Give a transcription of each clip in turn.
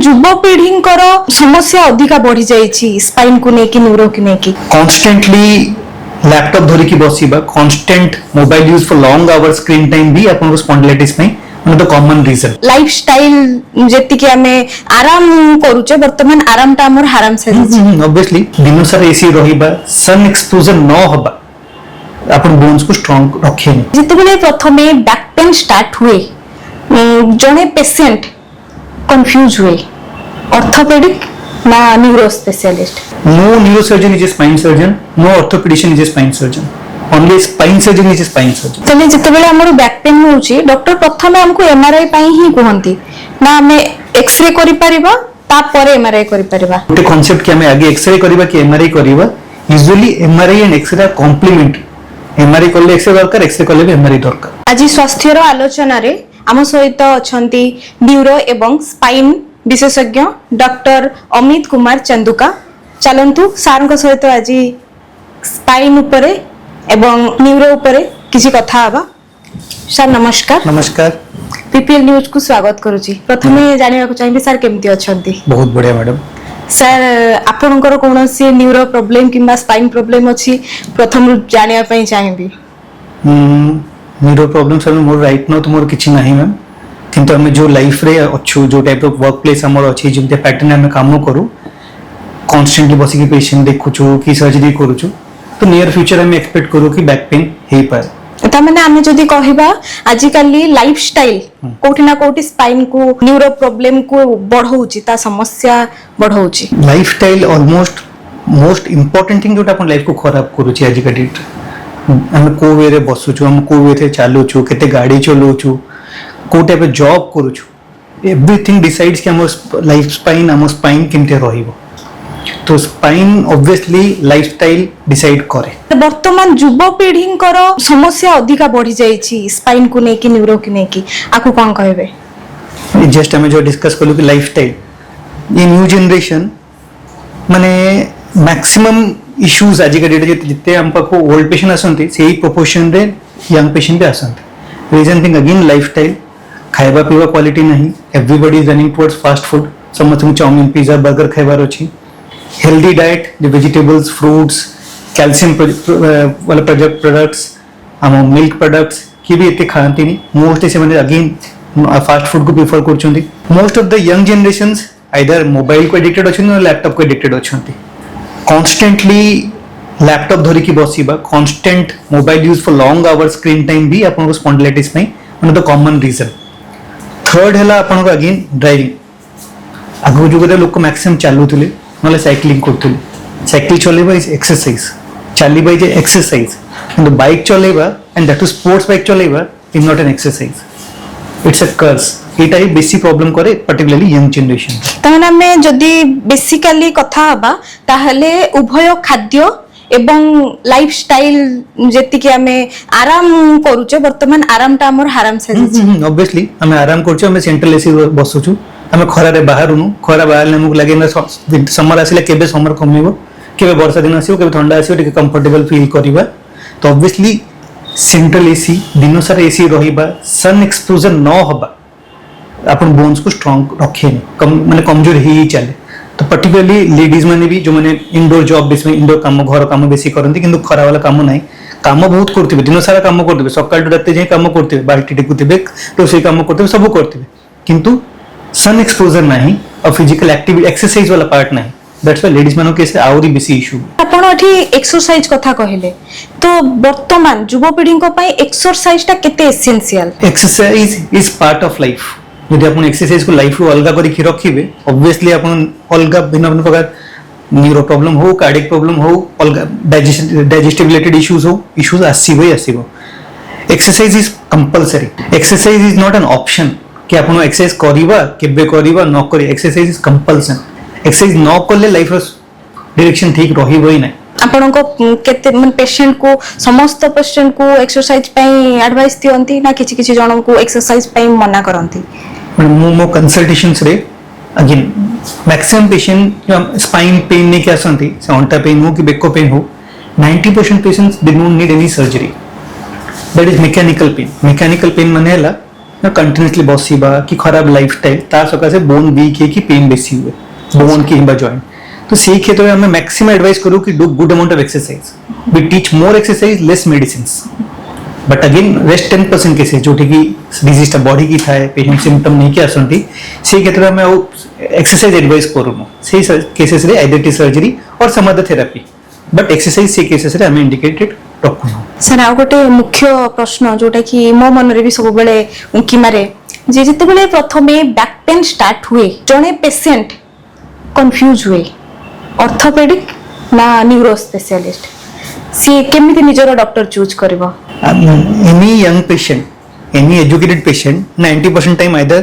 युवपीढ़ी समस्या अधिका बढ़ी जाइए स्पाइन को लेकिन न्यूरो को लेकिन कॉन्स्टेंटली लैपटॉप धरिकी बसिबा constant mobile use for long hour screen time भी आपन को स्पॉन्डिलाइटिस में one of the common reason lifestyle जेति कि हमें आराम करूचे वर्तमान आराम टा हमर हराम से ऑब्वियसली दिन सारा एसी रहिबा सन एक्सपोजर न होबा अपन बोन्स को स्ट्रांग रखेनी जितबेले प्रथमे बैक पेन स्टार्ट हुए जने पेशेंट कंफ्यूज हुए ऑर्थोपेडिक ना neuro specialist no neurosurgeon is a spine surgeon no orthopedician is a spine surgeon only spine surgeon is a spine surgeon तने जितबेले हमर बैक पेन होउची doctor प्रथमे हमको एमआरआई पई ही कहंती ना हमें एक्सरे करि परिबा ता परे एमआरआई करि परिबा गोटे कांसेप्ट कि हमें आगे एक्सरे करिबा कि एमआरआई करिबा usually MRI and x-ray are complement MRI करले एक्सरे दरकार एक्सरे करले भी एमआरआई दरकार आज स्वास्थ्यर आलोचना रे आम सहित अछंती न्यूरो एवं स्पाइन विशेषज्ञ डॉक्टर अमित कुमार चंदुका चलंतु सार सहित आज स्पाइन उपरे एवं न्यूरो उपरे किसी कथा हवा सर नमस्कार नमस्कार पीपीएल न्यूज को स्वागत करूची प्रथमे जानिबा को चाहिबे सर केमती अछंती बहुत बढ़िया मैडम सर आपनकर कोनोसी न्यूरो प्रॉब्लम किबा स्पाइन प्रॉब्लम अछि प्रथम जानिबा पई चाहिबी न्यूरो प्रॉब्लम सर मोर राइट नो तो मोर किछि नाही मैम किंतु हमें जो लाइफ रे अच्छु जो टाइप ऑफ वर्क प्लेस हमर अछि जेमते पैटर्न हमें काम करू कांस्टेंटली बसी की पेशेंट देखुछु कि सर्जरी करूछु तो नियर फ्यूचर हमें एक्सपेक्ट करू कि बैक पेन हे पाए ता माने हमें जदी कहिबा आजिकली लाइफस्टाइल कोठी ना कोठी स्पाइन को न्यूरो प्रॉब्लम को बढ़ौची ता समस्या बढ़ौची lifestyle almost most important thing जोटा अपन लाइफ को खराब करूची आज का डेट हम को वे रे बसुछु हम को वे थे चालुछु केते गाड़ी चलौछु को टाइप ऑफ जॉब करूछु एवरीथिंग डिसाइड्स कि हम लाइफ स्पाइन हम स्पाइन केमते रहिबो तो स्पाइन ऑब्वियसली लाइफस्टाइल डिसाइड करे वर्तमान युवपीढ़ी समस्या अधिका बढ़ी जाइए स्पाइन को लेकिन न्यूरो को लेकिन आपको कौन कहबे जस्ट हमें जो डिस्कस कलु कि लाइफस्टाइल ये न्यू जनरेशन माने मैक्सिमम इश्यूज आज का डेट जिते हम पाखो ओल्ड पेशेंट आसंती सेही प्रोपोर्शन रे यंग पेशेंट भी आसंती रीजन थिंग अगेन लाइफस्टाइल खाइबा पीवा क्वालिटी नहीं everybody is running towards fast food समस्त चाउमिन पिज्जा बर्गर खाइबार अछि healthy diet the vegetables fruits calcium वाला प्रोडक्ट्स हम मिल्क प्रोडक्ट्स की भी इतने खाती नहीं मोस्टली से मैंने अगेन फास्ट फूड को प्रिफर करछंती most of the young generations either mobile को एडिक्टेड अछंती और लैपटॉप को एडिक्टेड अछंती कांस्टेंटली लैपटॉप धरिकी बसिबा constant mobile use for long hour screen time भी आपन को स्पॉन्डिलाइटिस में one of the common reason third हैला आपन को अगेन ड्राइविंग आगु जुगरे लोक मैक्सिमम चालुथिले नले साइक्लिंग करथिले साइकिल चलेबा इज एक्सरसाइज चलीबा इज एक्सरसाइज एंड बाइक चलेबा and that too sports bike चलेबा is not an exercise it's a curse एटा ही बेसी प्रॉब्लम करे पर्टिकुलरली यंग जनरेशन ताना में जदी बेसिकली कथा हबा ताहले उभय खाद्य एवं लाइफस्टाइल जेति कि हमें आराम करूचे वर्तमान आराम टा हमर हराम से ऑब्वियसली हमें आराम करछु हमें सेंट्रल एसी बसुछु हमें खरा रे बाहरुनु खरा बाहर हमको लगे ना समर आसिले केबे समर कमिबो केबे वर्षा दिन आसिबो केबे ठंडा आसिबो टिके कंफर्टेबल फील करिबा तो ऑब्वियसली सेंट्रल एसी दिन सारा एसी रहिबा सन एक्सपोजर न होबा अपन बोन्स को स्ट्रांग रखेनी माने कमजोर ही चले तो पर्टिकुलरली लेडीज माने भी जो माने इंडोर जॉब बेस में इंडोर काम घर काम बेसी करंती किंतु खरा वाला काम नाही काम बहुत करथिबे दिन सारा काम करथिबे सकाळ टू रात जे काम करथिबे बाल्टी टेकुथिबे तो से काम करथिबे सब करथिबे किंतु सन एक्सपोजर नहीं और फिजिकल एक्टिविटी एक्सरसाइज वाला पार्ट नहीं दैट्स व्हाई लेडीज मानो केसे आउरी बेसी इशू आपण अठी एक्सरसाइज कथा कहिले तो वर्तमान युवपीढ़ी को पई एक्सरसाइज टा केते essential exercise is part of life यदि आपण एक्सरसाइज को लाइफ रो अलगा करी रखिबे ऑब्वियसली आपण अलगा भिन्न भिन्न प्रकार न्यूरो प्रॉब्लम हो कार्डियक प्रॉब्लम हो अलगा डाइजेस्टिव रिलेटेड इश्यूज आसीबो exercise is compulsory exercise is not an option कि आपण एक्सरसाइज करिबा केबे करिबा न करी एक्सरसाइज इज कंपल्सन एक्सरसाइज न करले लाइफ रो डायरेक्शन ठीक रहिबो ही नै आपण को केते मन पेशेंट को समस्त पेशेंट को एक्सरसाइज पई एडवाइस दियंती ना किछि किछि जण को एक्सरसाइज पई मना करंती मो कंसल्टेशंस रे again maximum patient spine pain ने के आसंती से अंटा पेन हो कि बेको पेन हो 90% patients they don't need any surgery that is mechanical pain माने हला कंटिन्यूसली बसवा कि खराब लाइफस्टाइल ता सकाशे बोन वीक है कि पेन बेसी हुए बोन की जॉइंट तो से क्षेत्र में हमें मैक्सिमम एडवाइस करूँ कि do good amount of exercise we teach more exercise less medicines but again rest 10% cases जो कि डिजीज बॉडी की थाए पेशेंट सिम्पटम नहीं कि आसती से क्षेत्र में एक्सरसाइज एडवाइस करूँ से केसेस रे आइडेंटिटी सर्जरी और some other therapy but exercise से केसेस रे हमें इंडिकेटेड रखुँ सर आ गोटे मुख्य प्रश्न जोटा कि मो मन रे भी सब बेले उंकी मारे जे जते बेले प्रथमे बैक पेन स्टार्ट हुए जने पेशेंट कंफ्यूज हुए ऑर्थोपेडिक ना न्यूरो स्पेशलिस्ट सी केमिति निजरो डॉक्टर चूज करबो any young patient, any educated patient, 90% time either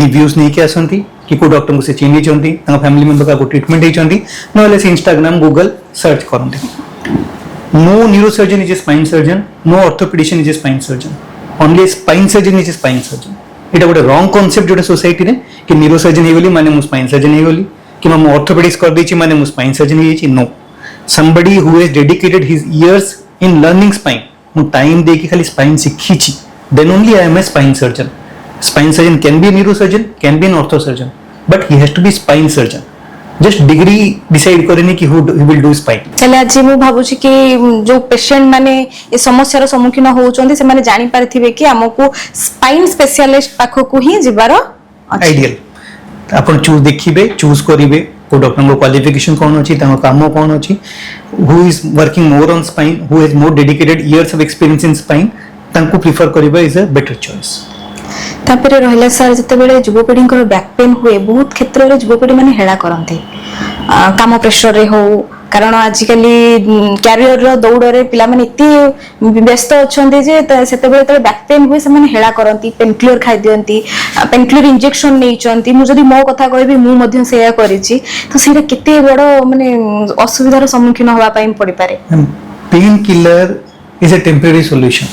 reviews नहीं के आसंती कि कोई डॉक्टर को से चेंज नहीं चाहती, तांका फैमिली मेंबर का कोई ट्रीटमेंट नहीं चाहती, न वाले से इंस्टाग्राम, गूगल सर्च करते। No neurosurgeon is a spine surgeon, no orthopedician is a spine surgeon, only a spine surgeon is a spine surgeon. इटा गोटे रॉन्ग कॉन्सेप्ट जोटे सोसाइटी रे कि न्यूरोसर्जन हे गली माने मु स्पाइन सर्जन हे गली कि मु ऑर्थोपेडिक्स कर देछि माने मु स्पाइन सर्जन हे छि no somebody who has dedicated his years in learning spine मु टाइम दे के खाली स्पाइन सीखी छी then only I am a spine surgeon. Spine surgeon can be a neurosurgeon, can be an orthosurgeon, but he has to be spine surgeon. Just degree decide करेनी कि he will do spine. चले आज मु भाबु छी कि जो patient माने ए समस्या रो सम्मुखीन होउचोंदी से माने जानि पारथिबे कि हमकु स्पाइन स्पेशलिस्ट पाखो को ही जिबारो आइडियल आपण चूज देखिबे चूज करिवे को डॉक्टर को क्वालिफिकेशन कोन अछि तांको काम कोन अछि who is working more on spine who has more dedicated years of experience in spine तांको प्रिफर करिबा इज अ बेटर चॉइस तापरे रहला सर जते बेले युवपीढ़ी को बैक पेन हुए बहुत क्षेत्र रे युवपीढ़ी माने हेळा करंती काम प्रेशर रे हो कारण आजिकल क्यारियर रो दौड़ रे पिला माने इति व्यस्त अछंती जे सेते बेले त बैक पेन हुए से माने हेळा करंती पेन क्लियर खाइ दियंती पेन क्लियर इंजेक्शन नै चंती मु जदी मो कथा कहबी मु मध्य सेया करिछि तो सेटा केते बडो माने असुविधार सम्मुखीन होवा पई पड़ी पारे painkiller is a temporary solution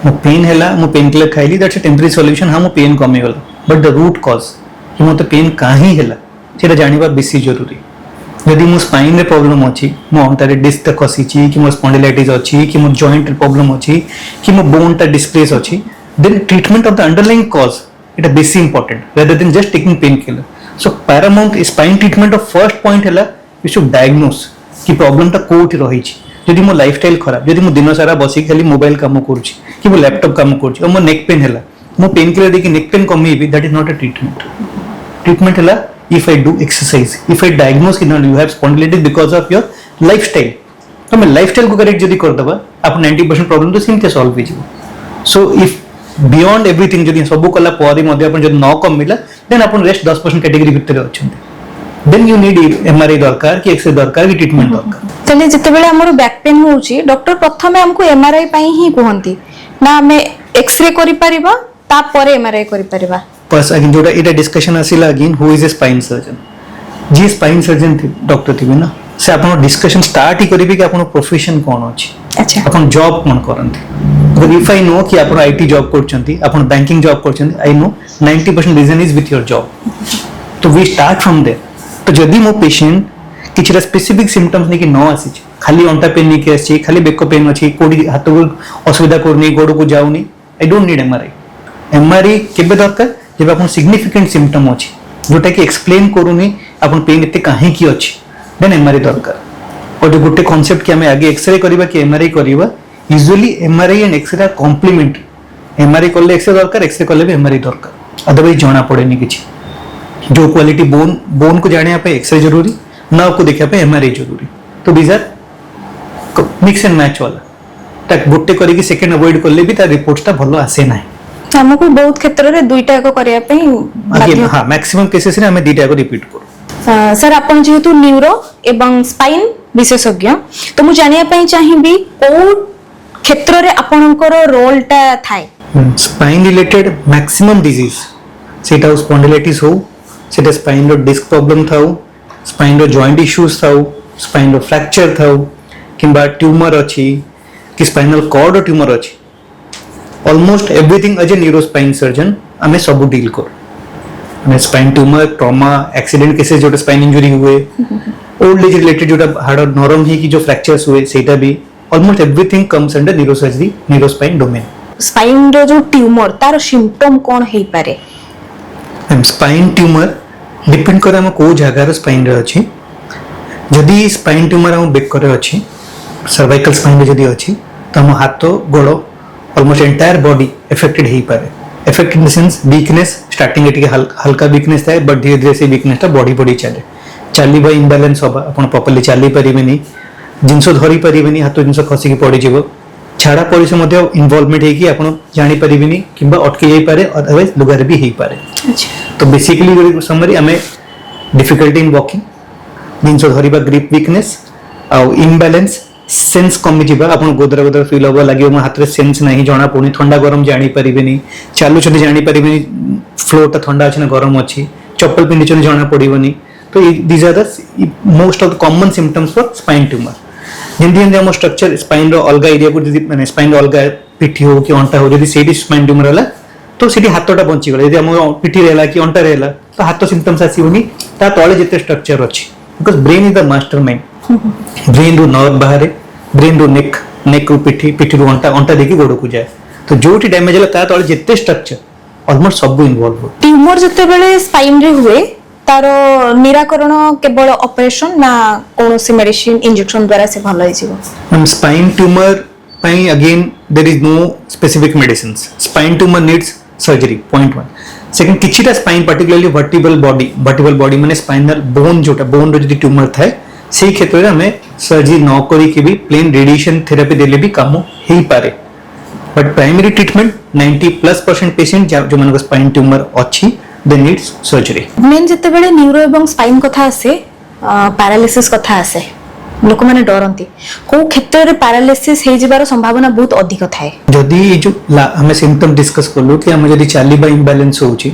मो पेन हैला मो पेन किलर खाइली दैट्स अ टेम्पररी सॉल्यूशन हम पेन कमी होला बट द रूट कॉज कि मो तो पेन काहे हैला सेटा जानिबा बेसी जरूरी यदि मो स्पाइन रे प्रॉब्लम अछि मो अंटारे डिस्क खसी छी कि मो स्पॉन्डिलाइटिस अछि कि मो जॉइंट रे प्रॉब्लम अछि कि मो बोन ता डिस्प्लेस अछि then treatment of the underlying cause it बेसी important rather than just taking painkiller so paramount spine treatment of first point हैला यू शुड डायग्नोस कि प्रॉब्लम ता कोठी रही छी यदि मो लाइफस्टाइल खराब यदि मो दिन सारा बसी खाली मोबाइल काम करूची कि मो लैपटॉप काम करूची और मो नेक पेन हैला मो पेन किलर देखि नेक पेन कमी भी that is not a treatment हैला if I do exercise if I diagnose कि you have spondylitis because of your lifestyle तो मैं lifestyle को करेक्ट जदी कर दबा आप 90% प्रॉब्लम तो सिंपली सॉल्व हो जिवो सो इफ बियॉन्ड एवरीथिंग जदी सब कला परे मध्ये अपन जदी न कम मिला देन अपन रेस्ट 10% कैटेगरी भितर अछंती देन यू नीड एमआरआई दरकार कि एक्सरे दरकार कि ट्रीटमेंट दरकार चले जते बेले हमर बैक पेन होउची डॉक्टर प्रथमे हमको एमआरआई पई ही कहंती ना हमें एक्सरे करि परिबा ता परे एमआरआई करि परिबा बस अगेन जोटा एटा डिस्कशन आसिला again who is a spine surgeon जी स्पाइन सर्जन थी डॉक्टर थी ना से आपण डिस्कशन स्टार्ट ही करिबे कि आपण प्रोफेशन कोन अछि अच्छा आपण जॉब कोन करंती अगर इफ आई नो कि आपण आईटी जॉब करचंती आपण बैंकिंग जॉब करचंती I know 90% reason is with your job तो वी स्टार्ट फ्रॉम देयर तो जदी मो पेशेंट किछरा स्पेसिफिक सिम्पटम्स ने कि न आसी खाली अंटा पेन ने कि आसी खाली बेक पेन अछि कोडी हाथ को असुविधा करनी गोड़ को जाउनी आई डोंट नीड एमआरआई केबे दरकार जब आपन सिग्निफिकेंट सिम्पटम अछि जोटा कि एक्सप्लेन करूनी आपन पेन एते काहे की अछि देन एमआरआई दरकार और जो गुटे कांसेप्ट कि हमें आगे एक्सरे करिबा कि एमआरआई करिबा usually MRI and x-ray complement MRI करले एक्सरे दरकार एक्सरे करले भी एमआरआई दरकार अदरवाइज जाना पड़ेनी किछि जो क्वालिटी बोन को जाने पे एक्सरे जरूरी नर्व को देखा पे एमआरआई जरूरी तो these are mix and match वाला तक गुटे करी कि सेकंड अवॉइड करले भी ता रिपोर्ट्स ता भलो आसे नाही हमको बहुत क्षेत्र रे दुईटा को करिया पे हां मैक्सिमम केसेस रे हमें दुईटा को रिपीट करू सर आपण जेहेतु न्यूरो एवं स्पाइन विशेषज्ञ तो मु जानिया पई चाहिबी को क्षेत्र रे आपनकर रोल ता थाए स्पाइन रिलेटेड मैक्सिमम डिजीज सेटा स्पॉन्डिलाइटिस हो सेटा स्पाइन रो डिस्क प्रॉब्लम थाउ स्पाइन रो जॉइंट इश्यूज थाउ स्पाइन रो फ्रैक्चर थाउ किंबा ट्यूमर अछि कि स्पाइनल कॉर्ड ट्यूमर अछि almost everything as a neurospine surgeon हमें सब डील कर हमें spine tumour trauma accident cases जो स्पाइन इंजरी हुए ओल्ड एज रिलेटेड जो हाड़ नरम ही की जो फ्रैक्चर्स हुए सेटा भी almost everything comes under neurosurgery neurospine domain spine रो जो ट्यूमर तार सिम्पटम कौन हेई पारे? स्पाइन ट्यूमर डिपेंड करे हम को जगार स्पाइन रे अछि जदि स्पाइन ट्यूमर हम बेक करे अछि सर्वाइकल स्पाइन रे जदि अछि तो हम हाथ गोड़ ऑलमोस्ट एंटायर बॉडी अफेक्टेड हेई पारे affected in the sense weakness starting एटिके हल्का वीकनेस थाए बट धीरे धीरे से वीकनेस ता बॉडी बॉडी चले चलवा इम्बालांस होबा अपन प्रॉपर्ली चली परिबेनी जिंस धरी परिबेनी हाथ जिंस खसी के पड़ी जीवो छाड़ा पड़ी से मध्य इन्वॉल्वमेंट है कि आपण जानि परिबेनी किबा अटकी जाई पारे अदरवाइज लुगारे भी हेई पारे तो बेसिकली समरी हमें डिफिकल्टी इन वॉकिंग जिंस धरिबा ग्रिप वीकनेस आ इम्बालांस सेंस कमी जीवा आपण गोदरा गोदरा फील होबा लागियो मो हाथ रे सेंस नहीं जणा पुनी ठंडा गरम जानि परिबेनी चालू छथि जानि परिबेनी फ्लोर ता ठंडा अछि ना गरम अछि चप्पल पिंडी छथि जणा पड़िबनी तो these are the most of the common symptoms for spine tumor जेंति जेंति हम स्ट्रक्चर स्पाइन रो अलगा एरिया को जदि माने स्पाइन रो अलगा पिठी हो कि अंटा हो जदि सेडी स्पाइन ट्यूमर होला तो सेडी हाथटा बंची गला जदि हम पिठी रेला कि अंटा रेला तो हाथ सिम्पटम्स आसीबनी ता तळे जते स्ट्रक्चर अछि because brain is the mastermind brain रो नर्व बाहरे ब्रेन रो नेक रो पिठी रो अंटा देखि गोड़ को जाए तो जोटी डैमेज होला ता तळे जते स्ट्रक्चर ऑलमोस्ट सब इन्वॉल्व हो ट्यूमर जते बेले स्पाइन रे हुए तार निराकरण केवल ऑपरेशन ना कोनोसी मेडिसिन इंजेक्शन द्वारा से भलो हिजिवो स्पाइन ट्यूमर पई again there is no specific medicines spine tumour needs surgery point 1 second किछिटा स्पाइन पर्टिकुलरली वर्टिबल बॉडी माने स्पाइनल बोन जोटा बोन रो जदि ट्यूमर थाए सेही क्षेत्र रे हमें सर्जरी न करी के भी प्लेन रेडिएशन थेरेपी देले भी काम हेई पारे बट प्राइमरी ट्रीटमेंट 90+% पेशेंट जो मानक स्पाइन ट्यूमर अछि they needs surgery मेन जते बेले न्यूरो एवं स्पाइन कथा आसे पैरालिसिस कथा आसे लोक माने डरंती को क्षेत्र रे पैरालिसिस हे जिबार संभावना बहुत अधिक थाए जदी जो हमें सिम्पटम डिस्कस करलो कि हम जदी चालीबा इम्बैलेंस होउची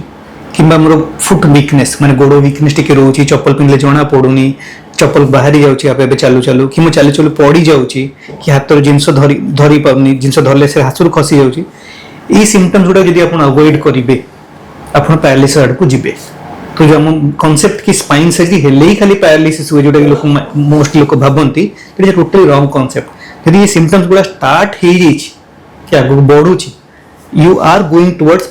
किबा हमरो फुट वीकनेस माने गोडो वीकनेस टिके रहउची चप्पल पिनले जणा पडुनी चप्पल बाहरी जाउची आपे चालू कि मो चाली पड़ी जाउची कि हाथ जिंस धरी पाउनी जिंस धरले से हाथुर खसी जाउची ई सिम्पटम्स गुडा जदी आपण अवॉइड करिवे आपण पैरालिसिस आड़ को जिबे तो जो हम कांसेप्ट की स्पाइन सर्जरी हेले ही खाली पैरालिसिस हुए जोटा लोक मोस्ट लोक भाबंती it is totally wrong concept यदि ये सिम्पटम्स गुडा स्टार्ट हे जाइछ कि आगु बढ़ुची you are going towards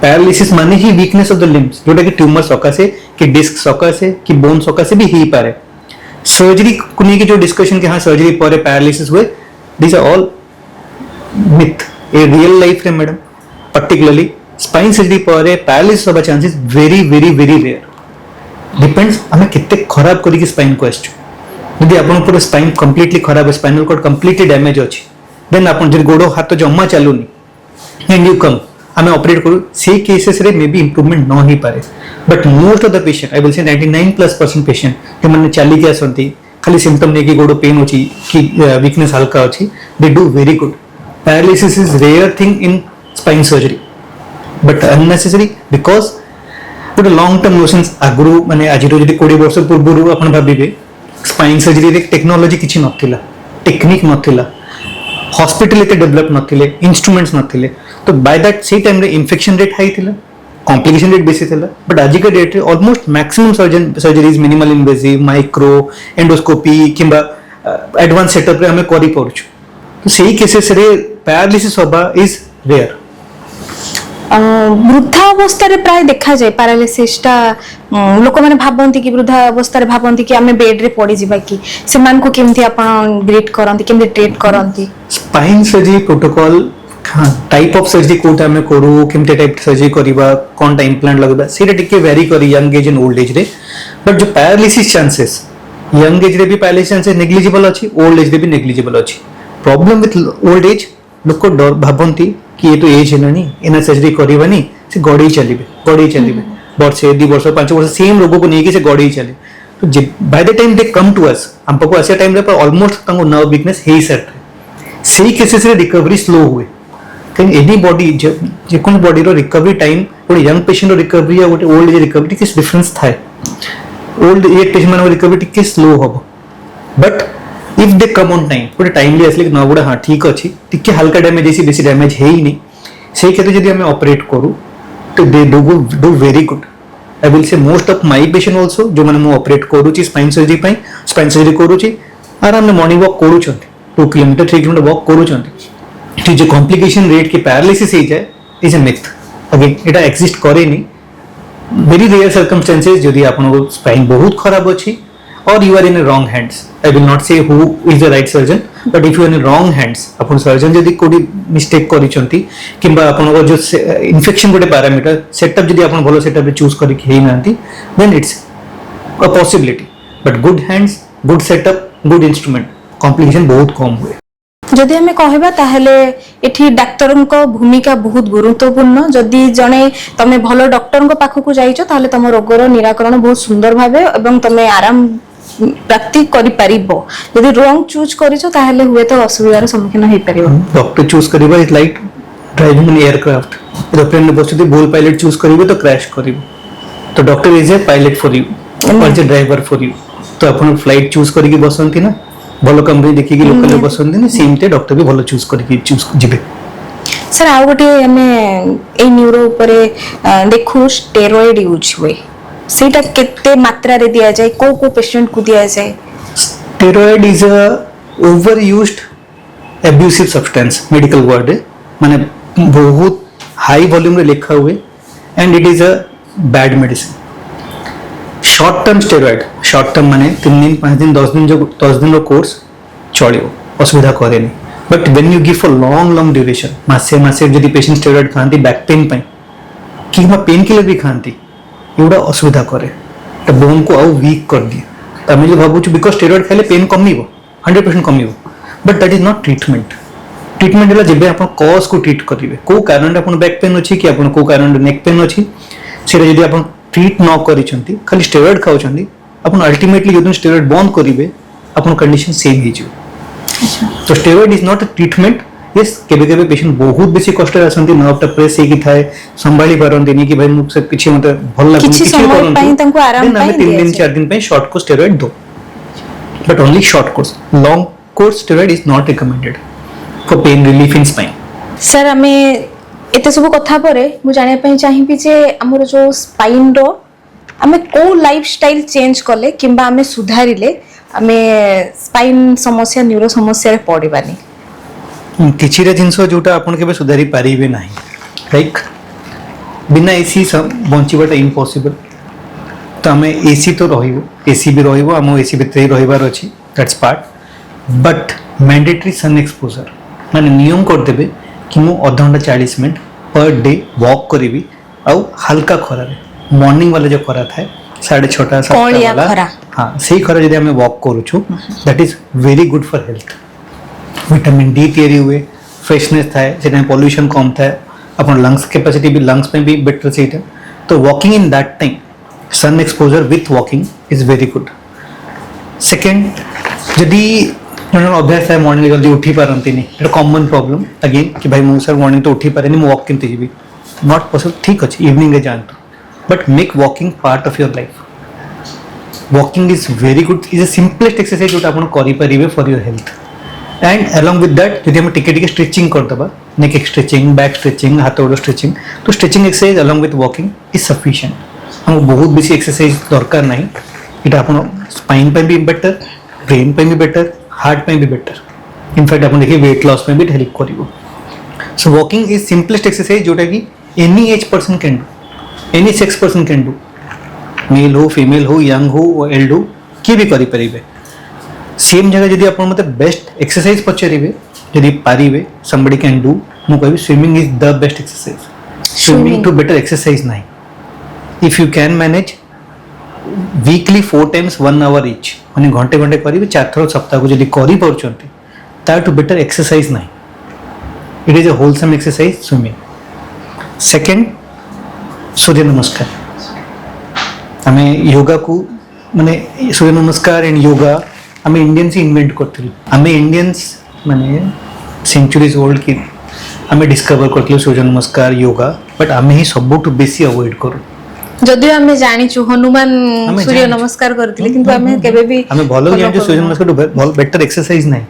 paralysis माने ही वीकनेस ऑफ द लिम्स जोटा कि ट्यूमर सकासे कि डिस्क सकासे कि बोन सकासे भी ही पारे सर्जरी कुनी की जो डिस्कशन कि हां सर्जरी पर पैरालिसिस हुए this are all myth a real life रे मैडम पर्टिकुलरली स्पाइन सर्जरी पर पैरालिसिस होबा chances very very very rare depends हमें कितने खराब करी कि स्पाइन को आछो यदि आपन पूरा स्पाइन कंप्लीटली खराब है स्पाइनल कॉर्ड कंप्लीटली डैमेज अछि देन आपन जदि गोडो हाथ जम्मा चालुनी एंड यू कम हमें ऑपरेट करू से केसेस रे मे बी इंप्रूवमेंट न ही पारे but most of the patient I will say 99+% patient जे माने चाली के आसंती खाली सिम्पटम ने कि गोडो पेन अछि कि वीकनेस हल्का अछि they do very good paralysis is rare thing in spine surgery but unnecessary because गोटे लॉन्ग टर्म नोशंस आगुरु माने आज जो 20 वर्ष पूर्व आपण भाबिबे स्पाइन सर्जरी रे टेक्नोलॉजी किछि नथिला टेक्निक नथिला हॉस्पिटल एते डेवलप नथिले इंस्ट्रूमेंट्स नथिले तो बाय दैट सी टाइम रे इन्फेक्शन रेट हाई थिला कॉम्प्लिकेशन रेट बेसी थिला बट आज के डेट रे almost maximum surgeries minimal invasive micro endoscopy किंबा एडवांस सेटअप रे हमें करि पड़छु तो सही केसेस रे पैरालिसिस होबा इज रेयर वृद्धावस्था रे प्राय देखा जाए पैरालिसिस टा लोक माने भाबंती कि वृद्धावस्था रे भाबंती कि हमें बेड रे पड़ी जिबा कि सेमान को केमथि आपण ग्रीट करंती केमथि ट्रीट करंती spine surgery protocol type of surgery कोटा में करू केमथि टाइप सर्जरी करबा कोन टाइम इम्प्लांट लगबा सेटा टिके वेरी करी young age and old age रे बट जो पैरालिसिस चांसेस यंग एज रे भी पैरालिसिस चांसेस नेग्लिजिबल अछि ओल्ड एज रे भी नेग्लिजिबल अछि प्रॉब्लम विथ ओल्ड एज लोक डर भाबंती कि ये तो एज है नहीं एना सर्जरी करबानी से गड़ी चलिबे वर्षे 2 वर्ष 5 वर्ष सेम रोग को नहीं कि से गड़ी चले तो by the time they come to us हमको ऐसे टाइम रे पर ऑलमोस्ट तंगो नर्व वीकनेस हे सेट सही केसेस रे रिकवरी स्लो हुए कहीं एनी बॉडी जे कोन बॉडी रो रिकवरी टाइम और यंग पेशेंट रो रिकवरी या ओल्ड एज रिकवरी किस डिफरेंस थाए ओल्ड एज पेशेंट माने रिकवरी के स्लो होबो but if they come on time पूरे टाइमली असले न गुडा हां ठीक अछि टिके हल्का डैमेज एसी बेसी डैमेज हे ही नहीं सही क्षेत्र जदि हमें ऑपरेट करू तो दे do very good I will say most of my patient also जो माने मो ऑपरेट करूची स्पाइन सर्जरी करूची आराम ने मॉर्निंग वॉक करूछंती 2 किलोमीटर 3 किलोमीटर वॉक करूछंती कि जो कॉम्प्लिकेशन रेट के पैरालिसिस हो जाए इज ए मिथ अगेन एटा एक्जिस्ट करे नहीं वेरी रेयर सर्कमस्टेंसेस जदि आपन स्पाइन बहुत खराब अच्छी और you are in wrong hands I will not say who is the right surgeon but if you are in wrong hands अपन सर्जन जदि कोडी मिस्टेक करिसंती किंबा आपन जो इन्फेक्शन गोटे पैरामीटर सेटअप जदि आपन भलो सेटअप चूज करी हे नांती then it's a possibility but good hands good setup good instrument complication बहुत कम हुए जदि हमें कहबा ताहले एठी डाक्टरଙ୍କ भूमिका बहुत गुरुत्वपूर्ण जदि जणे तमे भलो डॉक्टरଙ୍କ पाखकु जाइछो ताहले तम रोगर निराकरण बहुत सुंदर भाबे एवं तमे आराम प्राप्ति करि परिबो जदि रॉन्ग चूज करिछो ताहले हुए तो असुविधार सम्मुखीन होई परिबो डॉक्टर चूज करिबा is like driving an aircraft aeroplane में बसते बोल पायलट चूज करिबो तो क्रैश करिबो तो doctor is a pilot for you और जे ड्राइवर फॉर यू तो अपन फ्लाइट चूज करिके बसंती ना भलो कंपनी देखि कि लोकल बसंती ना सेम ते डॉक्टर भी भलो चूज करिके चूज जिबे सर आ गोटे हमें ए न्यूरो ऊपर देखु स्टेरॉइड यूज हुए सेटा केते मात्रा रे दिया जाए को पेशेंट को दिया जाए steroid is a over used abusive substance medical word है माने बहुत हाई वॉल्यूम रे लिखा हुए and it is a bad medicine short term steroid short term माने 3 दिन 5 दिन 10 दिन जो 10 दिन रो कोर्स चलियो असुविधा करेनी but when you give for long long duration मासे मासे जदि पेशेंट स्टेरॉइड खांती बैक पेन पई किबा पेन किलर भी खांती एवडा असुविधा करे तो बोन को आउ वीक कर दिए तमे जो भाबुछु बिकॉज़ स्टेरॉइड खाले पेन कमिबो 100% कमिबो but that is not treatment treatment हला जेबे आपण कॉज को ट्रीट करिवे को कारण आपण बैक पेन अछि कि आपण को कारण नेक पेन अछि सेरा जदि आपण ट्रीट न करिसंती खाली स्टेरॉइड खाउछंती आपण अल्टीमेटली जदि स्टेरॉइड बंद करिवे आपण कंडीशन सेम हि जो तो steroid is not a treatment yes केबे केबे पेशेंट बहुत बेसी कष्ट आसंती नर्वटा प्रेस हे कि थाए संभाली पारंती नि कि भाई मुख से किछि मते भल लागुनी किछि समय पई तंको आराम पई 3 दिन 4 दिन पई शॉर्ट कोर्स स्टेरॉइड दो but only short course long course steroid is not recommended for pain relief in spine sir हमें एते सब कथा परे मु जाने पई चाहिबी जे हमर जो स्पाइन रो हमें को लाइफस्टाइल चेंज करले किंबा हमें सुधारिले हमें स्पाइन समस्या न्यूरो समस्या रे पड़िबानी किछि रे जिंसो जोटा आपण केबे सुधारी पारिबे नाही लाइक बिना एसी सब बंचिबाटा इम्पॉसिबल तो हमें एसी तो रहिबो एसी भी रहिबो हम एसी भितर रहिबार अछि that's part but mandatory sun exposure माने नियम कर देबे कि मु आधा घंटा 40 मिनट पर डे वॉक करिवि आ हल्का खरा रे मॉर्निंग वाला जो खरा थाए 6:30 7 वाला हां सही खरा जदि हमें वॉक करूछु that is very good for health vitamin D तैयारी हुए फ्रेशनेस थाए जेना पोल्यूशन कम थाए अपन लंग्स कैपेसिटी भी लंग्स में भी बेटर सेट है तो walking in that time sun exposure with walking is very good second जदि अभ्यास है मॉर्निंग जल्दी उठी पारती नहीं कॉमन प्रॉब्लम अगेन कि भाई मु सर मॉर्निंग तो उठी पारे नहीं वॉक केमती जीवी नॉट पॉसिबल ठीक अच्छे इवनिंग रे जानतु but make walking part of your life walking is very good is a simplest exercise जोटा आपण करि परिबे for your health and along with that यदि हम टिके टिके स्ट्रेचिंग कर दबा नेक स्ट्रेचिंग बैक स्ट्रेचिंग हाथ गोड़ स्ट्रेचिंग तो stretching exercise along with walking is sufficient हम बहुत बेसी एक्सरसाइज दरकार नहीं इटा आपण स्पाइन पे भी बेटर ब्रेन पे भी बेटर हार्ट पे भी बेटर इनफैक्ट अपन देखिए वेट लॉस में भी हेल्प करिवो so walking is simplest exercise जोटा कि any age person can do any sex person can do male हो फीमेल हो यंग हो एल्ड हो किए भी करि परिबे सेम जगह जदि अपन मते बेस्ट एक्सरसाइज पचरिबे जदि पारिबे समबडी कैन डू मु कहबी swimming is the best exercise swimming टू बेटर एक्सरसाइज नहीं if you can manage weekly 4 times 1 hour each माने घंटे घंटे करिवे 4 थर सप्ताह को जदि करि परचंती तार टू बेटर एक्सरसाइज नहीं it is a wholesome exercise swimming second Surya Namaskar हमें योगा को माने सूर्य नमस्कार एंड योगा हमें इंडियंस ही इन्वेंट करथिलु हमें इंडियंस माने सेंचुरीज ओल्ड की हमें डिस्कवर करथिलु सूर्य नमस्कार योगा बट हमें ही सबुठ बेसी अवॉइड करू जदि हमें जानिछु हनुमान सूर्य नमस्कार करथिले किंतु हमें केबे भी हमें भलो जानिछु सूर्य नमस्कार तो बेटर एक्सरसाइज नहीं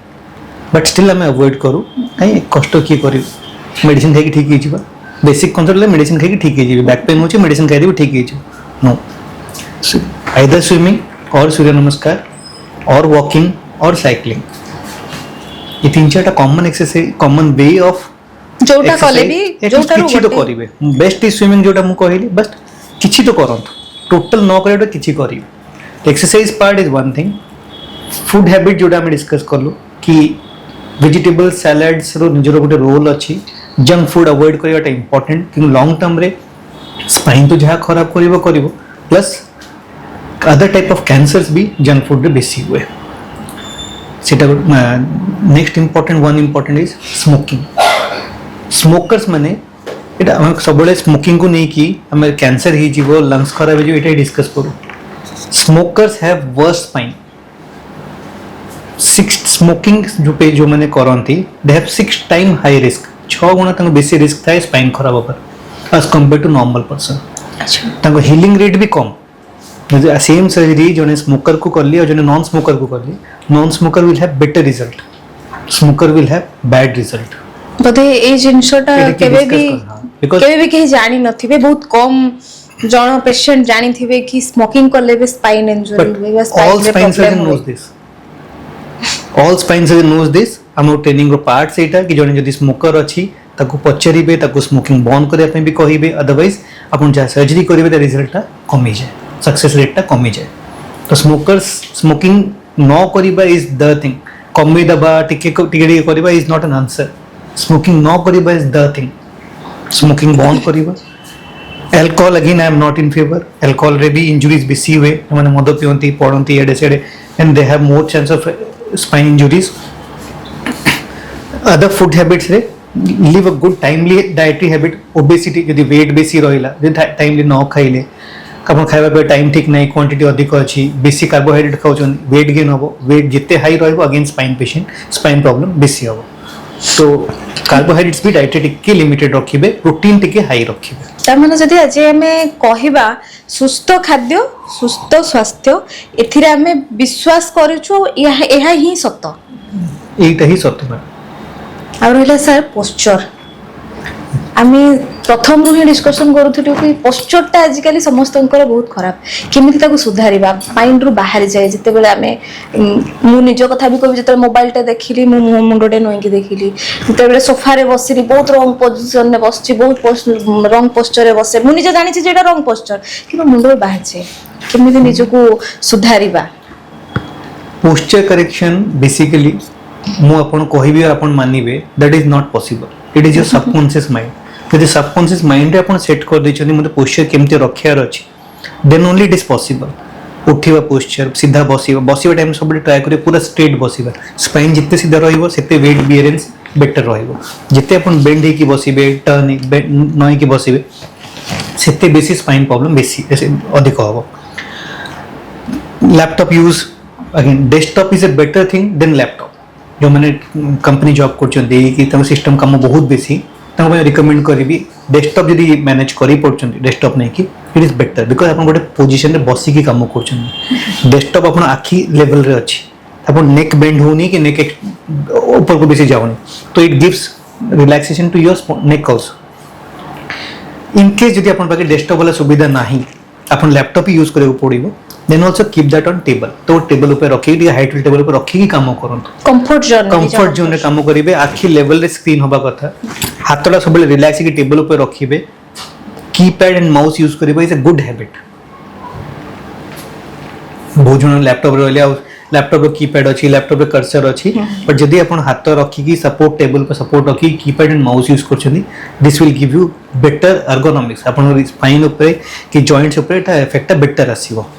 बट स्टिल हमें अवॉइड करू कहीं कष्ट की करी मेडिसिन खाई ठीक हिजिबा बेसिक कांसेप्ट ले मेडिसिन खाई ठीक हिजिबे बैक पेन होचे मेडिसिन खाई देबे ठीक हिजिबो नो आइदर स्विमिंग और सूर्य नमस्कार और वॉकिंग और साइक्लिंग ये तीन चार common exercise common way of जोटा कले भी जोटा किछि तो करिवे बेस्ट इज स्विमिंग जोटा मु कहली बस किछि तो करंतु टोटल न करे किछि करिवे exercise part is one thing food habit जोटा हम डिस्कस करलु कि वेजिटेबल सैलड्स रो निजरो गोटे रोल अछि जंक फूड अवॉइड करवाटा इंपोर्टेंट कि लॉन्ग टर्म रे स्पाइन तो जहाँ खराब करिवो plus other type of cancers भी जंक फूड रे बेसी हुए सेटा next important is smoking smokers माने एटा हम सबले स्मोकिंग को नहीं कि हमें कैंसर ही जीवो लंग्स खराब हो एटा डिस्कस करू smokers have worse spine 6 smoking जो मैंने करंती they have 6 time high risk 6 गुना तंग बेसी रिस्क थाए स्पाइन खराब होकर as compare to normal person अच्छा तंग हीलिंग रेट भी कम जैसे सेम सर्जरी जने स्मोकर को करली और जने नॉन स्मोकर को करली non smoker will have better result smoker will have bad result बोधे ए जिनसटा केबे भी कहीं जानी नथिबे बहुत कम जण पेशेंट जानी थिबे कि स्मोकिंग करले बे स्पाइन इंजरी हुए या all spine spine surgeon knows this all spine surgeon knows this हम ट्रेनिंग रो पार्ट सेटा कि जने जदी स्मोकर अछि ताको पचरिबे ताको स्मोकिंग बंद करे पे भी कहिबे अदरवाइज अपन जा सर्जरी करिबे त रिजल्ट कमी जाए सक्सेस रेट कमी जाए तो स्मोकर्स स्मोकिंग न करिबा इज द थिंग कमी दबा टिके करिबा is not an answer smoking न करिबा इज द थिंग स्मोकिंग बंद करिबा alcohol again I am not in favour alcohol रे भी इंजुरीज बेसी हुए माने मद पियंती पड़ंती एडे सेडे and they have more chance of spine injuries other food habits रे live a good timely dietary habit obesity यदि वेट बेसी रहिला टाइमली न खाइले अपन खाଇବା पे टाइम ठीक नहीं क्वांटिटी अधिक अच्छी बेसी कार्बोहाइड्रेट खाउछन वेट गेन होबो वेट जिते हाई रहबो again spine patient spine problem बेसी होबो तो कार्बोहाइड्रेट्स भी डाइट टिके लिमिटेड रखिबे प्रोटीन टिके हाई रखिबे त माने जदि आज हमें कहिबा सुस्थ खाद्य सुस्थ स्वास्थ्य एथिरे हमें विश्वास करूछु एहा ही सत्य एटा ही सत्य आ रहला सर पोस्चर आमे प्रथम रु ही डिस्कशन करूथु कि पोस्चरटा आजिकली समस्तंकर बहुत खराब केमिति ताको सुधारिबा माइंड रु बाहर जाए जते बेले आमे मु निज कथा भी कहबी जते मोबाइल टा देखिली मु मुंडोटे नोइकी देखिली जते बेले सोफा रे बसिली बहुत रंग पोजीशन में बसची बहुत रंग पोस्चर रे बसे मु निज जानि छी जेटा रंग पोस्चर कि मुंडो बाहर जाए केमिति निजको सुधारिबा पोस्चर करेक्शन बेसिकली मु अपन कहिबी और अपन मानिबे that is not possible it is your subconscious mind यदि सबकॉन्शियस माइंड रे अपन सेट कर दैछनी मते पोस्चर केमते रखियार अछि then only it is possible उठिबा पोस्चर सीधा बसिबा टाइम सब ट्राई करे पूरा स्ट्रेट बसिबा स्पाइन जिते सीधा रहइबो सेते वेट बियरेंस बेटर रहइबो जिते अपन बेंड हे की बसिबे टर्न नय की बसिबे सेते बेसी स्पाइन प्रॉब्लम बेसी अधिक होबो laptop use again desktop is a better thing than laptop जो मैंने कंपनी जॉब करछन्ती कि तम सिस्टम काम बहुत बेसी तम मैं रिकमेंड करिबी डेस्कटॉप जदी मैनेज करी पड़छन्ती डेस्कटॉप नहीं कि इट इज बेटर बिकॉज़ अपन गोटे पोजीशन रे बसी की काम करछन्ती डेस्कटॉप अपन आखी लेवल रे अछि अपन नेक बेंड होनी कि नेक ऊपर को बेसी जावनी तो it gives relaxation to your neck also in case जदी अपन पाके डेस्कटॉप वाला सुविधा नाही अपन लैपटॉप ही यूज करे पड़िबो then also keep that on table तो टेबल ऊपर रखी दी हाइट टेबल ऊपर रखी की काम करंतु कंफर्ट जोन रे काम करिवे आखी लेवल रे स्क्रीन होबा कथा हाथटा सब रिलैक्स की टेबल ऊपर रखिबे कीपैड एंड माउस यूज करिवे इज अ गुड हैबिट भोजन लैपटॉप रे ले लैपटॉप रे कीपैड अछि लैपटॉप रे कर्सर अछि बट जदी अपन हाथ रखी की सपोर्ट टेबल पर सपोर्ट रखी कीपैड एंड माउस यूज करछनी this will give you better ergonomics अपन स्पाइन ऊपर की जॉइंट्स ऊपर एटा इफेक्ट बेटर आसीबो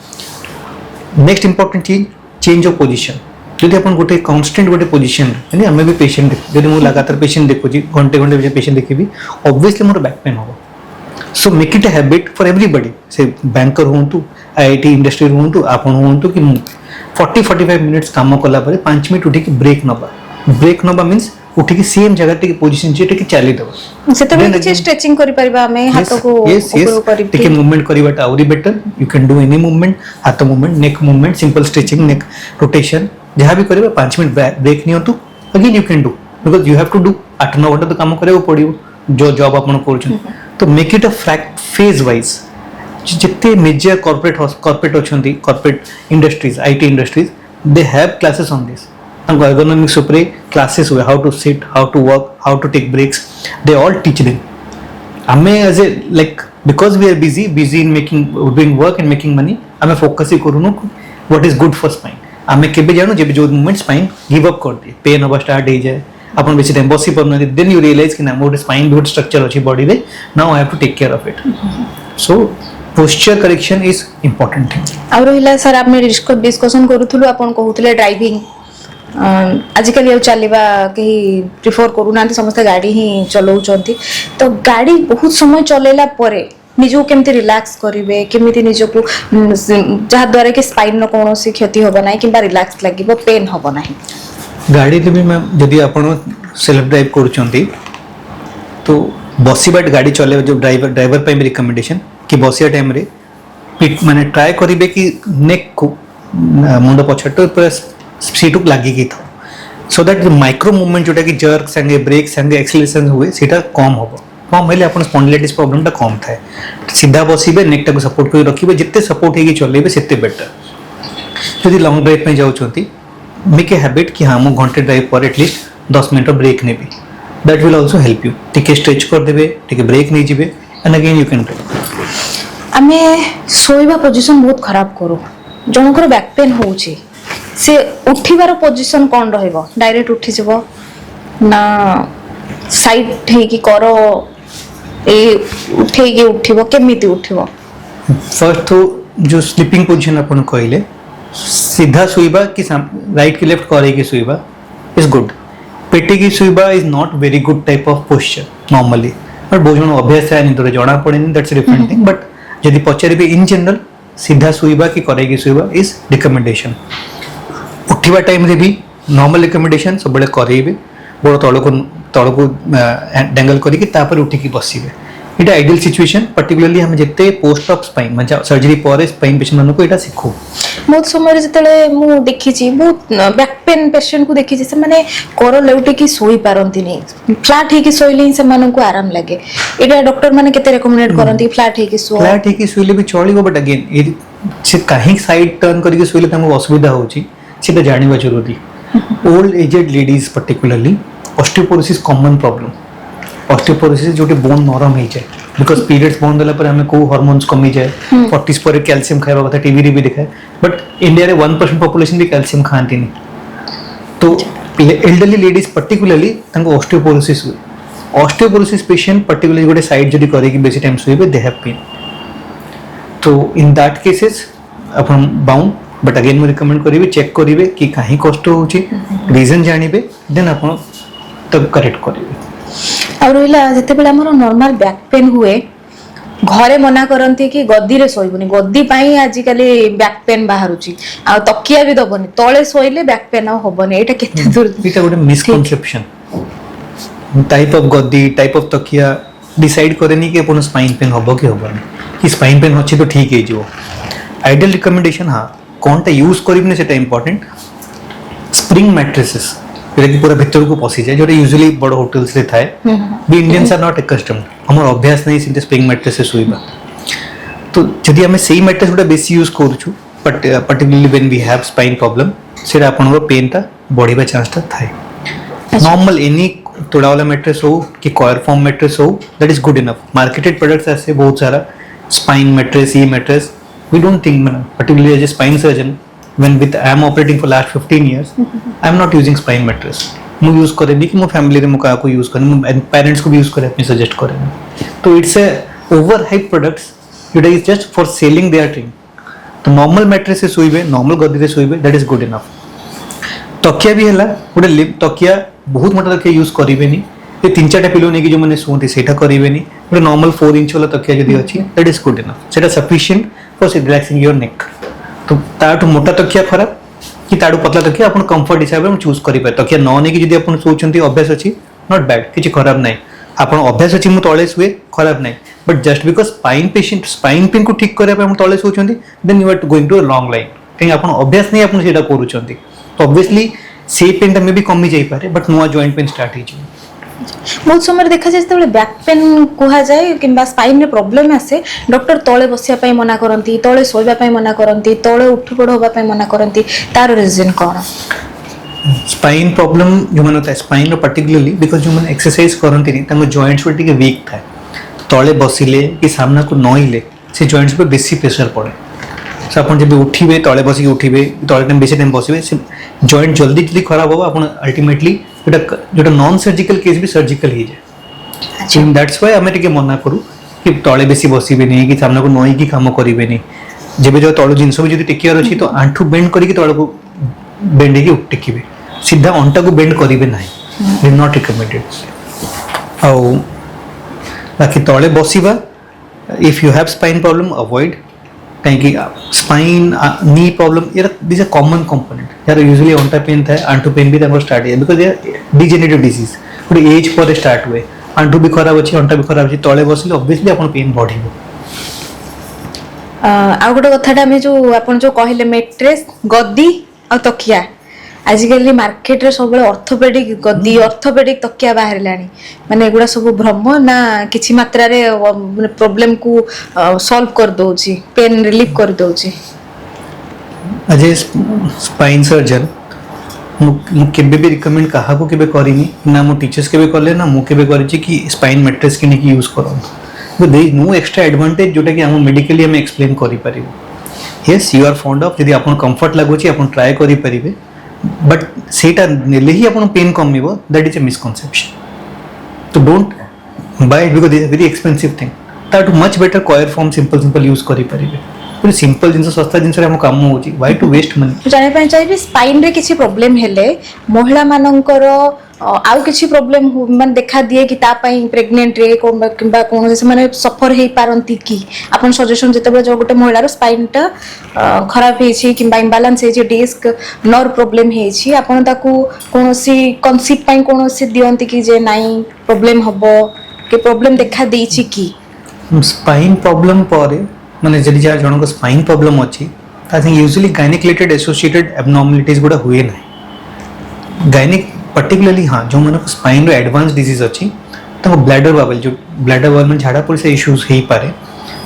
नेक्स्ट इंपोर्टेंट चीज चेंज ऑफ पोजीशन यदि अपन गोटे कांस्टेंट गोटे पोजीशन यानी हमें भी पेशेंट यदि मु लगातार पेशेंट देखो जी घंटे घंटे पेशेंट देखिबी ऑब्वियसली मोर बैक पेन होबो so make it a habit for everybody से बैंकर होंतु आईटी इंडस्ट्री होंतु आपन होंतु कि 40-45 मिनिट्स काम कला परे 5 मिनिट उठी की ब्रेक नबा मींस उठी की सेम जगह टे पोजीशन जेटे की चाली दबो सेते भी किछ स्ट्रेचिंग करि परबा हमें हाथ को ऊपर करि टेक मूवमेंट करिवाटा आउरी better you can do any movement हाथ movement neck movement simple stretching neck rotation जहां भी करिबा 5 मिनिट ब्रेक नियंतु again you can do because you have to do 8-9 घंटा तो काम करे पड़िबो जो जॉब आपण करछन तो make it a phase wise जिते मेजर कॉर्पोरेट अछंती corporate industries IT industries they have classes on this तांको ergonomics उपरे क्लासेस हुए, how to sit, how to work, how to take breaks, they all teach them. आमे as a like because we are busy in making doing work and making money, आमे focus ही करूनु what is good for spine. आमे केबे जानु जेबे जो moment spine give up कर दे, पेन होबा स्टार्ट हो जाए, अपन बेसी टाइम बसी पर न, देन यू रियलाइज कि ना मोर स्पाइन बहुत स्ट्रक्चर अछि बॉडी रे, now I have to take care of it. So posture correction is important thing. आ रहिला सर आपने डिस्कशन करूथुलु, आपण कहूतले ड्राइविंग आजिकल ये चलवा कहीं प्रिफर करूना, समस्त गाड़ी ही चलाउछंती. तो गाड़ी बहुत समय चलेला परे निजो केमती रिलैक्स करिवे, केमिति निजो को जहा द्वारा कि स्पाइन न कोनोसी क्षति होबा नाही किबा रिलैक्स लागिबो, पेन होबा नाही. गाड़ी रे भी मैं जदि आपण सेल्फ ड्राइव करूछंती तो बसीबा गाड़ी चले जो ड्राइवर पे रिकमेंडेशन कि बसिया टाइम रे पिट माने ट्राई करिवे कि नेक को मुंड पछट पूरा सीट को लागी की था, सो दैट माइक्रो मूवमेंट जोटा कि जर्क संगे ब्रेक संगे एक्सेलरेशन हुए सेटा कम होबो. कम हेले अपन स्पॉन्डिलाइटिस प्रॉब्लम टा कम थाए. सीधा बसीबे, नेक टा को सपोर्ट कर रखिबे, जिते सपोर्ट हेगी चलेबे सेते बेटर. यदि लॉन्ग ड्राइव पे जाउछंती मेक ए हैबिट कि हां मु घंटे ड्राइव पर एटलीस्ट 10 मिनट ब्रेक नेबी. That will also help you. टिके स्ट्रेच कर देबे, टिके ब्रेक नै जिबे, and again you can do. आमे सोइबा पोजीशन बहुत खराब करू. जनकर बैक पेन होउची, से उठिबार पोजीशन कोन रहइबो? डायरेक्ट उठी जबो ना साइड हे कि करो ए उठे कि उठिबो, केमिति उठिबो? फर्स्ट तो जो स्लीपिंग पोजीशन अपन कहले, सीधा सोइबा कि राइट की लेफ्ट करे की सोइबा इज गुड. पेटी की सोइबा is not very good type of posture normally, but बहुत जन अभ्यास है निदरे जणा पड़ेनी, that's a different thing. But यदि पचारिबे इन जनरल सीधा सोइबा कि करे की सोइबा इज रिकमेंडेशन. उठिबा टाइम रे भी नॉर्मल रिकमेंडेशन सब बळे करेबे, गोड़ तळको डेंगल करिके तापर उठिकी बसिबे. इटा आइडियल सिचुएशन, पर्टिकुलरली हम जते पोस्ट ऑफ स्पाइन म्हणजे सर्जरी पर स्पाइन पेशेंट मानको इटा सिखो. बहुत समय जतले मु देखिछि, बहुत बैक पेन पेशेंट को देखिछि, से माने कर लेउटे कि सोई पारंती नै, फ्लैट हे कि सोइले से मानको आराम लागे. इटा डॉक्टर माने केते रेकमेंड करंती फ्लैट हे कि सो? फ्लैट हे कि सोइले भी चलिबो, बट अगेन ए से काहे साइड टर्न करिके सोइले तमको असुविधा होछि सेटा जानिबा जरूरी. Old aged ladies particularly osteoporosis common problem. Osteoporosis जोटे बोन नरम हो जाए बिकॉज पीरियड्स बंद होला पर हमें को हार्मोन्स कमी जाए. 40s पर कैल्शियम खाइबा କଥା टीवी रे भी दिखाए, बट इंडिया रे 1% पॉपुलेशन भी कैल्शियम खाती नहीं. तो एल्डरली लेडीज पर्टिकुलरली तंको ऑस्टियोपोरोसिस हुए. ऑस्टियोपोरोसिस पेशेंट पर्टिकुलरली गोटे साइड जदी करे कि बेसी टाइम सोइबे दे हैव पेन. तो in that cases upon bound, but again मैं रिकमेंड करिवे चेक करिवे कि काहे कष्ट होची, रीजन जानिबे, देन अपन तब करेक्ट करिवे. आ रहिला जते बेला हमर नॉर्मल बैक पेन हुए, घरे मना करंती कि गद्दी रे सोइबुनी, गद्दी पाई आज काली बैक पेन बाहरुची, आ तकिया भी दबनी, तळे सोइले बैक पेन आ होबनी. एटा केते दूर? एटा गोटे misconception. Type of Gaddi, type of तकिया डिसाइड करेनी कि अपन स्पाइन पेन होबो कि होबनी. कि स्पाइन पेन होछि तो ठीक हे जो. आइडियल रिकमेंडेशन हां कोनटा यूज करिबने सेटा इंपोर्टेंट. स्प्रिंग मैट्रेसेस जेटा कि पूरा भीतर को पसी जाए, जोटा यूजुअली बड़ होटल्स रे थाए. बी इंडियंस आर नॉट अकस्टम्ड, हमर अभ्यास नहीं सिंते स्प्रिंग मैट्रेसेस होइबा. तो जदि हमें सही मैट्रेस गोटा बेसी यूज करूछु, but particularly when we have spine problem, सेटा आपनरो पेन ता बढ़िबा चांस ता थाए. नॉर्मल एनी तोड़ा वाला मैट्रेस हो कि कॉयर फॉर्म मैट्रेस हो, that is good enough. Marketed products ऐसे बहुत सारा स्पाइन मैट्रेस, ये mattress, we don't think, particularly as a spine surgeon, when with I am operating for last 15 years, I am not using spine mattress. मैं use करे नहीं कि मैं family रे मुका को यूज करे, मैं पेरेंट्स को भी यूज करे, अपने सजेस्ट करे. तो it's a over hype products, it is just for selling their thing. तो नॉर्मल मैट्रेस से सोइबे, नॉर्मल गद्दी रे सोइबे, दैट इज गुड इनफ. तकिया भी हला गोटे लिप तकिया, बहुत मोटा तकिया यूज करिवे नहीं. ये 3-4टा पिलो नेकी जो माने सोंती सेटा करिवे नहीं. गोटे नॉर्मल 4 इंच वाला तकिया जदी अछि, दैट इज गुड इनफ. सेटा sufficient for relaxing your neck. तो ताटू मोटा तकिया खराब कि ताडू पतला तकिया अपन कंफर्ट हिसाब रे चूज करि पाए. तकिया न नेकी जदी अपन सोचंती अभ्यास अछि, नॉट बैड, किछि खराब नाही. अपन अभ्यास अछि मु तळे सुए, खराब नाही. But just because spine patient spine pain को ठीक करे अपन तळे सोचंती, then you are going to a long line. कहीं अपन अभ्यास नहीं अपन सेटा करूचंती, तो ऑब्वियसली से पेन में भी कमी जाई पारे, बट नुआ जॉइंट पेन स्टार्ट हो. बहुत समय देखा जाए जब बैक पेन कहा जाए कि स्पाइन रे प्रॉब्लम आसे, डॉक्टर तळे बसिया पई मना करंती, तळे सोइबा पई मना करंती, तळे उठ पड़ होबा पई मना करंती. तार रीजन कोन? स्पाइन प्रॉब्लम जो मैंने होता है स्पाइन पर्टिकुलरली बिकॉज जो मैंने एक्सरसाइज करती नहीं जॉइंट्स टिके वीक थाए तले बसिले कि सामना को नईले से जॉइंट्स पे बेसी प्रेशर पड़े सो आप जब उठे तले बसिक उठे तले टाइम बेसी टाइम बसवे से जॉइंट जल्दी जल्दी खराब हम आप अल्टीमेटली जो नॉन सर्जिकल केस भी सर्जिकल हो जाए दैट्स वाई आम टे मना करूँ कि तले बेसी बसबे कि सामना को नईकि कम करेंगे जब जो तलु जिनस भी जो टेकियार अच्छी तो आंठू बेंड करके तल को बेंड हो टेकिबे सीधा अंटा को बेंड करेंगे ना इट नॉट रिकमेंडेड आउ बाकी तले बसवा if you have spine problem avoid कहीं स्पाइन नी प्रॉब्लम ये दिस ए कॉमन कंपोनेंट यार यूजुअली अंटा पेन था आंठू पेन भी स्टार्ट है बिकॉज डिजेनेरेटिव डिजीज गोटे एज पर स्टार्ट हुए आंठू भी खराब अच्छी अंटा भी खराब अच्छी तले बसिले ऑब्वियसली अपन पेन बढ़ आ गोटे कथाटा जो आपन जो कहले मेट्रेस गद्दी आ तकिया आजिकल मार्केट रे सब ऑर्थोपेडिक गद्दी ऑर्थोपेडिक तकिया बाहर लानी माने एगुडा सब भ्रम ना किछि मात्रा रे प्रॉब्लम को सॉल्व कर दोची पेन रिलीफ कर दोची अजे स्पाइन सर्जन मु केबे भी रिकमेंड कहा को केबे करिनी ना मो टीचर्स केबे करले ना मु केबे करिछि कि स्पाइन मैट्रेस किने की यूज करो तो there is no extra advantage जोटा कि हम मेडिकली हम एक्सप्लेन करि परिबो yes you are fond of यदि आपन कंफर्ट लागुछि आपन ट्राई करि परिबे बट सेटा नेले ही आपन पेन कमिबो दैट इज अ मिसकंसेप्शन तो don't buy it because it is a very expensive thing that much better coir form simple use करि परिबे पूरी सिंपल जिंस सस्ता जिंस रे हम काम होची व्हाई टू वेस्ट मनी जाने पय चाहिए स्पाइन रे किछि प्रॉब्लम हेले महिला मानकर आउ किछि प्रॉब्लम मान देखा दिए कि ता पई प्रेग्नेंट रे किबा कोन से माने सफर हे पारंती कि अपन सजेशन जते जो गोटे महिला रो स्पाइन टा खराब हे छी किबा इंबैलेंस हे छी डिस्क नर्व प्रॉब्लम हे छी अपन ताकू कोनोसी कॉन्सेप्ट पई कोनोसी दियंती कि जे नाइ प्रॉब्लम हबो के प्रॉब्लम देखा देई छी कि स्पाइन प्रॉब्लम पर माने जदि जा जन को स्पाइन प्रॉब्लम अछि ता से usually gynaec related associated abnormalities गुडा हुए नाही गायनिक पर्टिकुलरली हाँ जो मन स्पाइन रो एडवांस डिजीज अच्छी तो ब्लैडर बावल जो ब्लैडर बावल में झाड़ा पड़ से इश्यूज हो पारे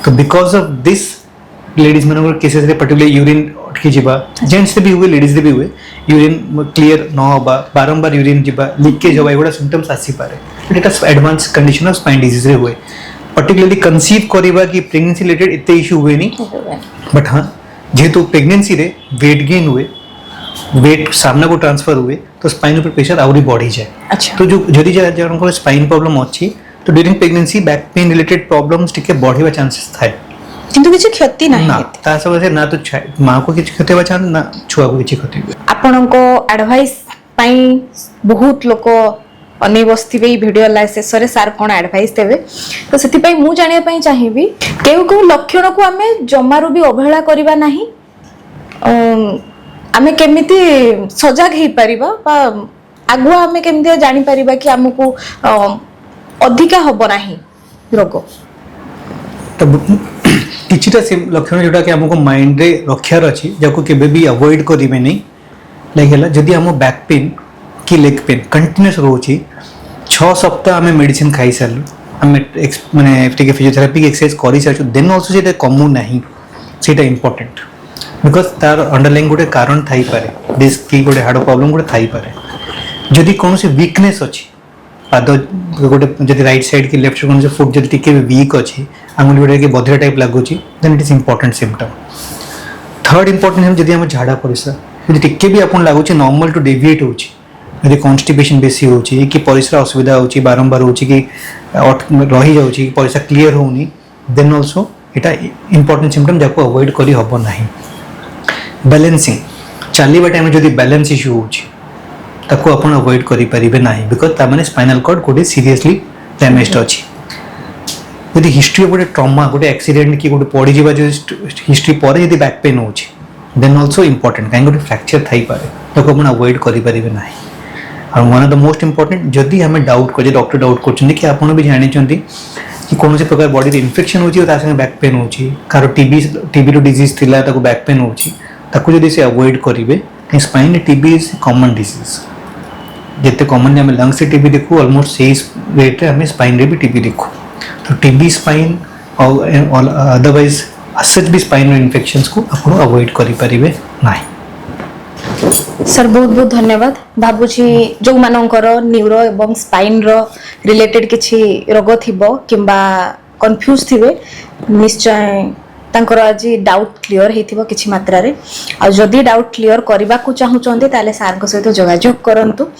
तो बिकॉज ऑफ दिस लेडीज मन केसेस रे पर्टिकुलर यूरिन अटकी जीवा जेंट्स से भी हुए लेडीज से भी हुए यूरिन क्लियर न होबा बारंबार यूरिन जीवा लीकेज होबा एगुडा सिम्पटम्स आसी पारे एटा advance condition of spine disease रे हुए पर्टिकुलरली कंसीव करबा कि प्रेगनेंसी रिलेटेड एते इश्यू हुए नहीं बट हाँ जेहेतु प्रेगनेंसी रे वेट गेन हुए वेट सामना को ट्रांसफर हुए तो स्पाइन पर प्रेशर आउरी बढ़ी जाए अच्छा तो जो जदि जन स्पाइन प्रॉब्लम अच्छी तो during pregnancy back pain related problems टिके बढ़िबा चांसेस थाए किंतु किछि क्षति नाही ना ता सब से ना तो मां को किछि क्षति होबा चांस ना छुआ को किछि क्षति हुए आपन को एडवाइस पई बहुत लोक अनै बस्थिबे वीडियो ला शेष रे सार कोन एडवाइस देबे तो सेति पई मु जानिया पई चाहिबी केउ लक्षण को हमें जमारू भी अवहेला करबा नाही आमे केमिति सजग हे परिबा बा आगुआ आमे केमिति जानि परिबा कि हमकु अधिका हबो नाही रोग तब किछिटा लक्षण जोटा कि हमको माइंड रे रखियार अछि जाको केबे भी अवॉइड करिवे नहीं लाइक हला जदी हम बैक पेन की लेग पेन कंटीन्यूअस रोची 6 सप्ताह हमें मेडिसिन खाई सारलु हमें माने टिके फिजियोथेरेपी एक्सरसाइज करि सारछु देन आल्सो सेटा कमु नाही सेटा इंपोर्टेंट बिकॉज तार अंडरलाइन गोटे कारण थाई पारे डिस्क की गोटे हार्ट प्रॉब्लम गोटे थाई पारे जदि कौन से वीकनेस अच्छी पाद गोटे जदि राइट साइड की लेफ्ट कौन से फुट जदि टिके वीक अच्छी आंगुली गोटे बधिरा टाइप लगुच then it is important symptom third important जदि हम झाड़ा परिस्रा जदि टिके भी आपन लगुच नॉर्मल टू डेविएट होची यदि कॉन्स्टिपेशन बेसी होची कि परिस्रा असुविधा होची बारंबार होची कि रही जाउची कि परिस्रा क्लियर होनी देन आल्सो एटा इंपोर्टेंट सिम्पटम जाको अवॉइड करी हबो नाही बैलेंसिंग चलवा टाइम जब बैलेंस इश्यू होको आप अवॉइड करें ना बिकज ताने स्पाइनल कॉर्ड गोटे सीरियसली डैमेज अच्छी यदि हिस्ट्री गोटे ट्रमा गोटे एक्सीडेंट कि गोटे पड़ जा जो हिस्ट्री पर यदि बैक पेन हो देन ऑल्सो इंपोर्टेंट कहीं गोटे फ्रैक्चर थी पारे ताको आप अवॉइड करें ना और one of the most important जदि आम डाउट कर डॉक्टर डाउट कर कि आप भी जानते कि कौन से प्रकार बॉडी इन्फेक्शन होची बैक पेन होची कार टीबी रो डिजीज थिला ताको बैक पेन होची ताको जदि से अवॉइड करेंगे spine TB is common disease जिते कॉमन आम लंग्स से टीबी देखू ऑलमोस्ट से रेट आम स्पाइन रे भी टीबी देखू तो टीबी स्पाइन और अदरवाइज सच भी स्पाइन इन्फेक्शंस को आप अवॉइड करें ना। सर बहुत बहुत धन्यवाद भाबुची जो मानकर न्यूरो एवं स्पाइन रो रिलेटेड किछि रोग थिबो किंबा कंफ्यूज थिबे निश्चय तांकर आज डाउट क्लियर हेतिबो किछि मात्रा रे आ जदी डाउट क्लियर करबा को चाहू चंदे ताले सार को सहित जोगाजोग करंतु।